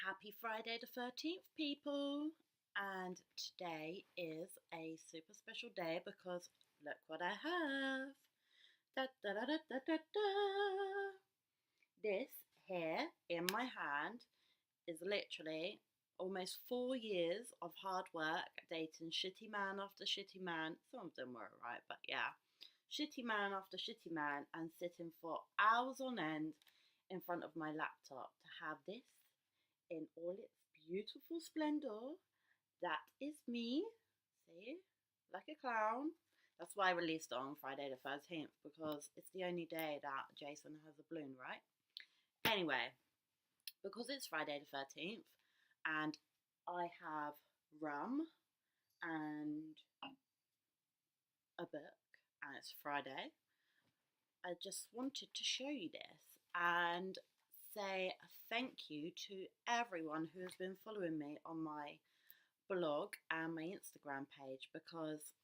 Happy Friday the 13th, people! And today is a super special day because look what I have. Da, da, da, da, da, da, da. This here in my hand is literally almost 4 years of hard work dating shitty man after shitty man. Some of them were alright, but yeah. Shitty man after shitty man, and sitting for hours on end in front of my laptop to have this in all its beautiful splendor. That is me. See? Like a clown. That's why I released it on Friday the 13th, because it's the only day that Jason has a balloon, right? Anyway, because it's Friday the 13th and I have rum and a book and it's Friday, I just wanted to show you this and say thank you to everyone who has been following me on my blog and my Instagram page, because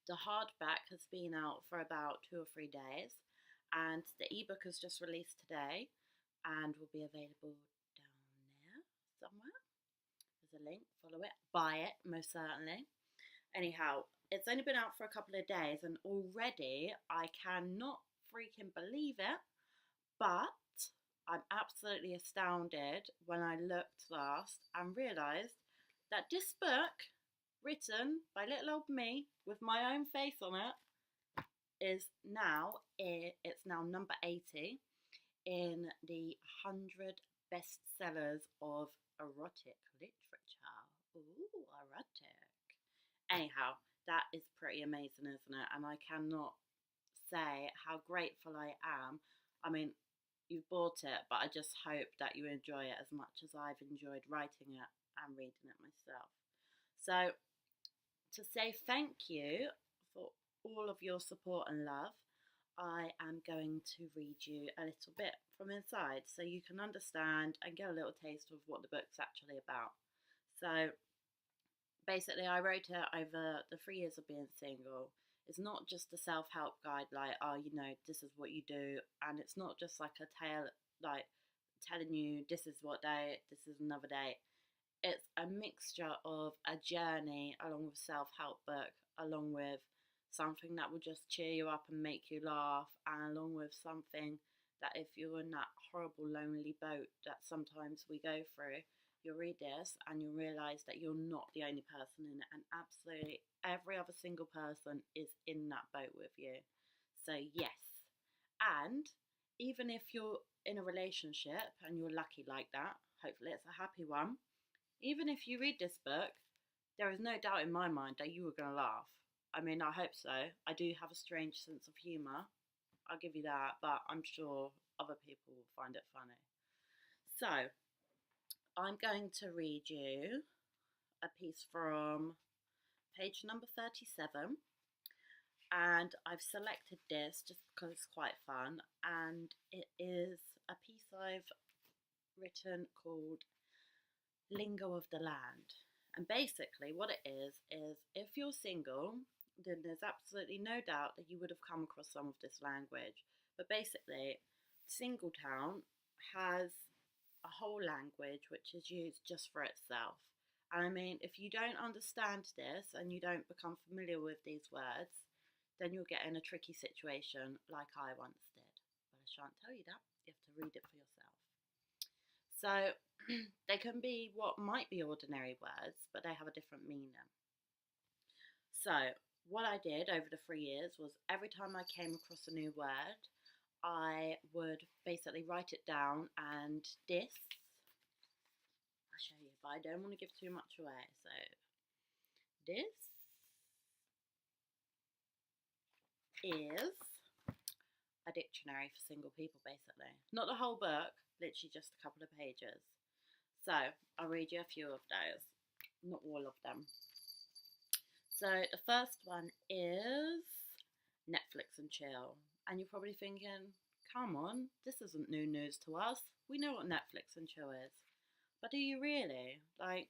the hardback has been out for about 2 or 3 days and the ebook has just released today and will be available down there somewhere. There's a link, follow it, buy it, most certainly. Anyhow, it's only been out for a couple of days and already I cannot freaking believe it, but I'm absolutely astounded when I looked last and realised that this book, written by little old me with my own face on it, it's now number 80 in the 100 bestsellers of erotic literature. Ooh, erotic. Anyhow, that is pretty amazing, isn't it? And I cannot say how grateful I am. I mean, you've bought it, but I just hope that you enjoy it as much as I've enjoyed writing it and reading it myself. So, to say thank you for all of your support and love, I am going to read you a little bit from inside so you can understand and get a little taste of what the book's actually about. So, basically, I wrote it over the 3 years of being single. It's not just a self-help guide like, oh, this is what you do, and it's not just like a tale, like telling you this is what day, this is another day. It's a mixture of a journey along with a self-help book, along with something that will just cheer you up and make you laugh, and along with something that if you're in that horrible lonely boat that sometimes we go through, you'll read this and you'll realise that you're not the only person in it, and absolutely every other single person is in that boat with you. So yes, and even if you're in a relationship and you're lucky like that, hopefully it's a happy one, even if you read this book, there is no doubt in my mind that you are going to laugh. I mean, I hope so. I do have a strange sense of humour, I'll give you that, but I'm sure other people will find it funny. So, I'm going to read you a piece from page number 37, and I've selected this just because it's quite fun, and it is a piece I've written called Lingo of the Land. And basically what it is if you're single, then there's absolutely no doubt that you would have come across some of this language. But basically, Singletown has a whole language which is used just for itself. And I mean, if you don't understand this and you don't become familiar with these words, then you'll get in a tricky situation like I once did. But I shan't tell you that. You have to read it for yourself. So they can be what might be ordinary words, but they have a different meaning. So what I did over the 3 years was every time I came across a new word, I would basically write it down, and this, I'll show you, but I don't want to give too much away. So this is a dictionary for single people, basically. Not the whole book, literally just a couple of pages. So I'll read you a few of those, not all of them. So the first one is Netflix and chill. And you're probably thinking, come on, this isn't new news to us. We know what Netflix and chill is. But do you really? Like,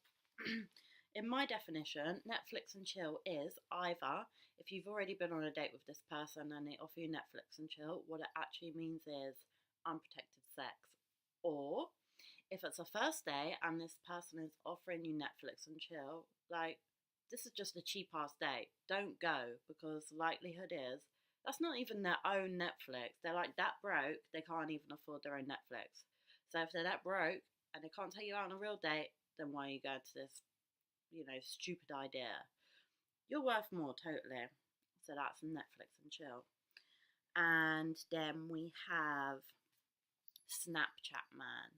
in my definition, Netflix and chill is either if you've already been on a date with this person and they offer you Netflix and chill, what it actually means is unprotected sex. Or if if it's a first date and this person is offering you Netflix and chill, like, this is just a cheap ass date. Don't go, because the likelihood is that's not even their own Netflix. They're like that broke, they can't even afford their own Netflix. So if they're that broke and they can't take you out on a real date, then why are you going to this, stupid idea? You're worth more, totally. So that's Netflix and chill. And then we have Snapchat Man.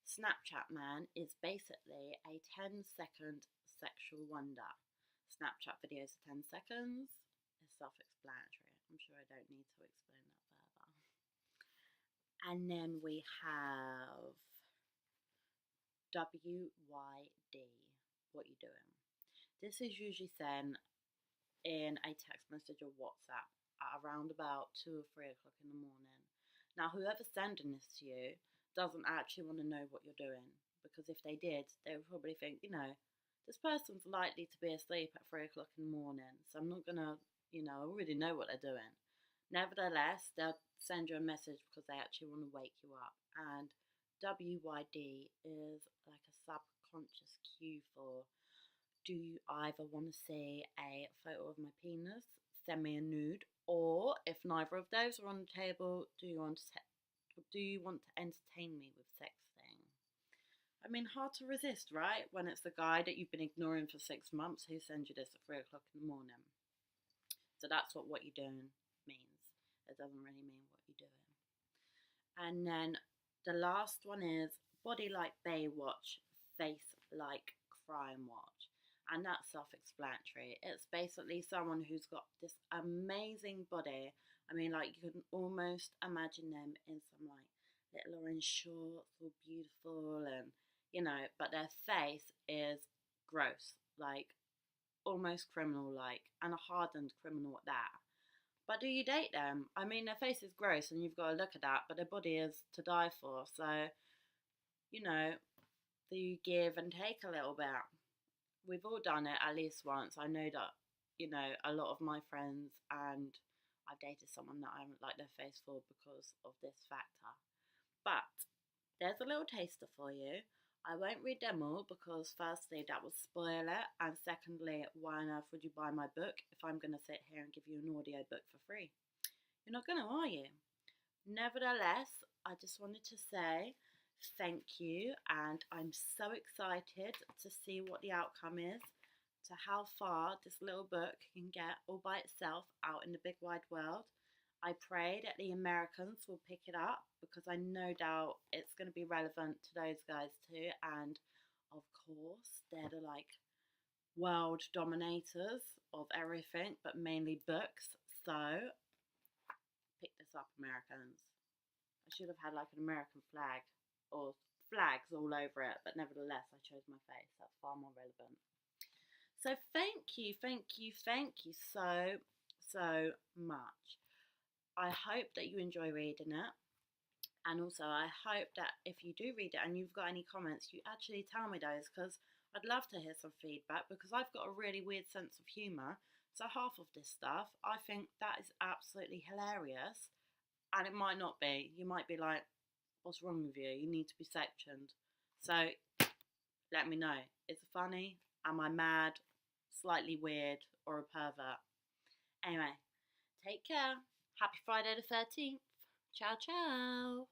Snapchat Man is basically a 10-second sexual wonder. Snapchat videos are 10 seconds. It's self explanatory. I'm sure I don't need to explain that further. And then we have WYD. What you doing? This is usually sent in a text message or WhatsApp at around about 2 or 3 o'clock in the morning. Now, whoever's sending this to you doesn't actually want to know what you're doing, because if they did, they would probably think, this person's likely to be asleep at 3 o'clock in the morning, so I'm not gonna, I already know what they're doing. Nevertheless, they'll send you a message because they actually want to wake you up. And WYD is like a subconscious cue for, do you either want to see a photo of my penis, send me a nude, or if neither of those are on the table, do you want to entertain me with sexting? I mean, hard to resist, right? When it's the guy that you've been ignoring for 6 months who sends you this at 3 o'clock in the morning. So that's what you doing means. It doesn't really mean what you're doing. And then the last one is body like Baywatch, face like crime watch. And that's self-explanatory. It's basically someone who's got this amazing body. I mean, like, you can almost imagine them in some like little orange shorts, all beautiful, and but their face is gross, like almost criminal-like, and a hardened criminal at that. But do you date them? I mean, their face is gross, and you've got to look at that, but their body is to die for. So, do you give and take a little bit? We've all done it at least once. I know that, a lot of my friends, and I've dated someone that I haven't liked their face for because of this factor. But there's a little taster for you. I won't read them all because firstly, that would spoil it. And secondly, why on earth would you buy my book if I'm going to sit here and give you an audio book for free? You're not going to, are you? Nevertheless, I just wanted to say thank you, and I'm so excited to see what the outcome is, to how far this little book can get all by itself out in the big wide world. I pray that the Americans will pick it up, because I no doubt it's going to be relevant to those guys too, and of course they're the world dominators of everything, but mainly books. So pick this up, Americans. I should have had like an American flag or flags all over it, but nevertheless I chose my face. That's far more relevant. So thank you so much. I hope that you enjoy reading it, and also I hope that if you do read it and you've got any comments, you actually tell me those, because I'd love to hear some feedback, because I've got a really weird sense of humour. So half of this stuff I think that is absolutely hilarious, and it might not be. You might be like, what's wrong with you? You need to be sectioned. So let me know. Is it funny? Am I mad? Slightly weird? Or a pervert? Anyway, take care. Happy Friday the 13th. Ciao, ciao.